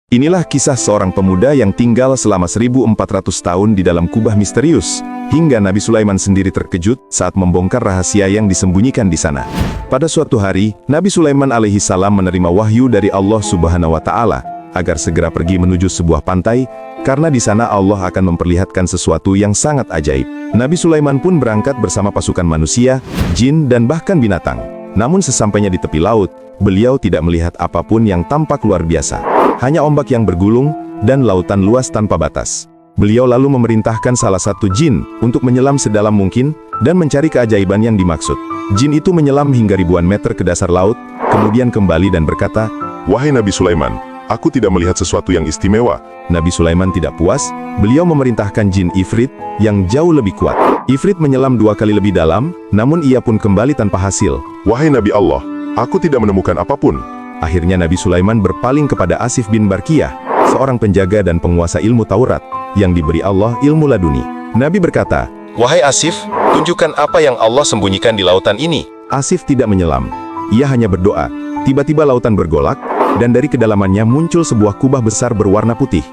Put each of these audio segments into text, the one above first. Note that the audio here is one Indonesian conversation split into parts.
Inilah kisah seorang pemuda yang tinggal selama 1400 tahun di dalam kubah misterius, hingga Nabi Sulaiman sendiri terkejut saat membongkar rahasia yang disembunyikan di sana. Pada suatu hari, Nabi Sulaiman alaihi salam menerima wahyu dari Allah Subhanahu wa Ta'ala agar segera pergi menuju sebuah pantai, karena di sana Allah akan memperlihatkan sesuatu yang sangat ajaib. Nabi Sulaiman pun berangkat bersama pasukan manusia, jin, dan bahkan binatang. Namun sesampainya di tepi laut, beliau tidak melihat apapun yang tampak luar biasa. Hanya ombak yang bergulung, dan lautan luas tanpa batas. Beliau lalu memerintahkan salah satu jin untuk menyelam sedalam mungkin, dan mencari keajaiban yang dimaksud. Jin itu menyelam hingga ribuan meter ke dasar laut, kemudian kembali dan berkata, "Wahai Nabi Sulaiman, aku tidak melihat sesuatu yang istimewa." Nabi Sulaiman tidak puas, beliau memerintahkan jin Ifrit, yang jauh lebih kuat. Ifrit menyelam 2 kali lebih dalam, namun ia pun kembali tanpa hasil. "Wahai Nabi Allah, aku tidak menemukan apapun." Akhirnya Nabi Sulaiman berpaling kepada Asif bin Barkiyah, seorang penjaga dan penguasa ilmu Taurat, yang diberi Allah ilmu laduni. Nabi berkata, "Wahai Asif, tunjukkan apa yang Allah sembunyikan di lautan ini." Asif tidak menyelam. Ia hanya berdoa. Tiba-tiba lautan bergolak, dan dari kedalamannya muncul sebuah kubah besar berwarna putih.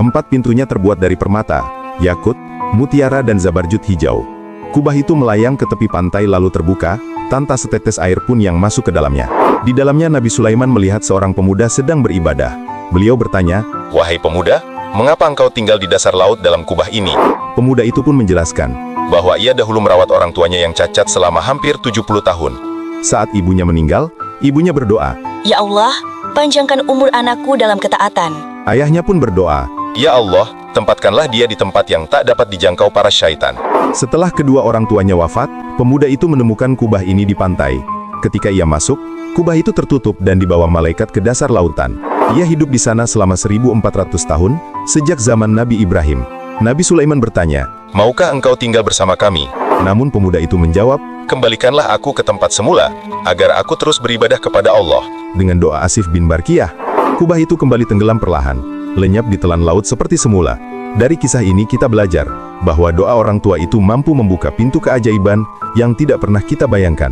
4 pintunya terbuat dari permata, yakut, mutiara dan zabarjud hijau. Kubah itu melayang ke tepi pantai lalu terbuka, tanpa setetes air pun yang masuk ke dalamnya. Di dalamnya Nabi Sulaiman melihat seorang pemuda sedang beribadah. Beliau bertanya, "Wahai pemuda, mengapa engkau tinggal di dasar laut dalam kubah ini?" Pemuda itu pun menjelaskan Bahwa ia dahulu merawat orang tuanya yang cacat selama hampir 70 tahun. saat ibunya meninggal, ibunya berdoa. Ya Allah, panjangkan umur anakku dalam ketaatan. Ayahnya pun berdoa. Ya Allah, tempatkanlah dia di tempat yang tak dapat dijangkau para syaitan. Setelah kedua orang tuanya wafat, pemuda itu menemukan kubah ini di pantai. Ketika ia masuk, kubah itu tertutup dan dibawa malaikat ke dasar lautan. Ia hidup di sana selama 1400 tahun, sejak zaman Nabi Ibrahim. Nabi Sulaiman bertanya, Maukah engkau tinggal bersama kami? namun pemuda itu menjawab, Kembalikanlah aku ke tempat semula, agar aku terus beribadah kepada Allah. dengan doa Asif bin Barkiyah, kubah itu kembali tenggelam perlahan, lenyap di telan laut seperti semula. Dari kisah ini kita belajar, bahwa doa orang tua itu mampu membuka pintu keajaiban yang tidak pernah kita bayangkan.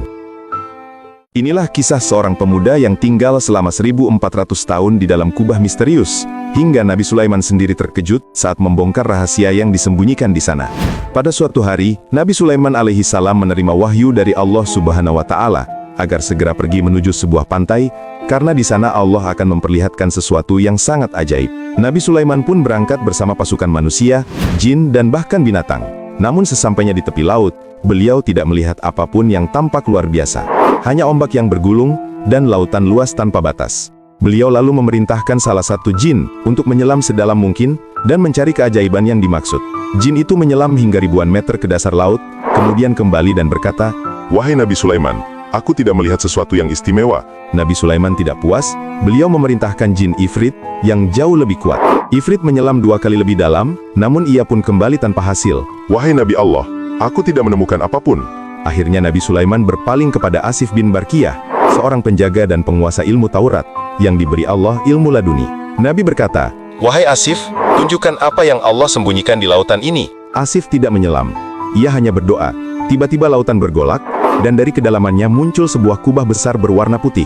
Inilah kisah seorang pemuda yang tinggal selama 1400 tahun di dalam kubah misterius, hingga Nabi Sulaiman sendiri terkejut saat membongkar rahasia yang disembunyikan di sana. Pada suatu hari, Nabi Sulaiman alaihi salam menerima wahyu dari Allah Subhanahu wa Ta'ala agar segera pergi menuju sebuah pantai, karena di sana Allah akan memperlihatkan sesuatu yang sangat ajaib. Nabi Sulaiman pun berangkat bersama pasukan manusia, jin, dan bahkan binatang. Namun sesampainya di tepi laut, beliau tidak melihat apapun yang tampak luar biasa. Hanya ombak yang bergulung, dan lautan luas tanpa batas. Beliau lalu memerintahkan salah satu jin untuk menyelam sedalam mungkin, dan mencari keajaiban yang dimaksud. Jin itu menyelam hingga ribuan meter ke dasar laut, kemudian kembali dan berkata, "Wahai Nabi Sulaiman, aku tidak melihat sesuatu yang istimewa." Nabi Sulaiman tidak puas, beliau memerintahkan jin Ifrit, yang jauh lebih kuat. Ifrit menyelam 2 kali lebih dalam, namun ia pun kembali tanpa hasil. "Wahai Nabi Allah, aku tidak menemukan apapun." Akhirnya Nabi Sulaiman berpaling kepada Asif bin Barkiyah, seorang penjaga dan penguasa ilmu Taurat, yang diberi Allah ilmu laduni. Nabi berkata, Wahai Asif, tunjukkan apa yang Allah sembunyikan di lautan ini. Asif tidak menyelam. Ia hanya berdoa. Tiba-tiba lautan bergolak, dan dari kedalamannya muncul sebuah kubah besar berwarna putih.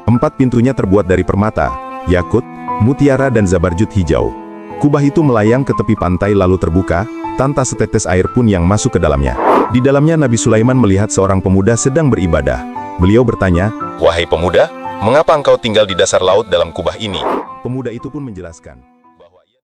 4 pintunya terbuat dari permata, yakut, mutiara dan zabarjud hijau. Kubah itu melayang ke tepi pantai lalu terbuka, tanpa setetes air pun yang masuk ke dalamnya. Di dalamnya Nabi Sulaiman melihat seorang pemuda sedang beribadah. Beliau bertanya, Wahai pemuda, mengapa engkau tinggal di dasar laut dalam kubah ini? pemuda itu pun menjelaskan.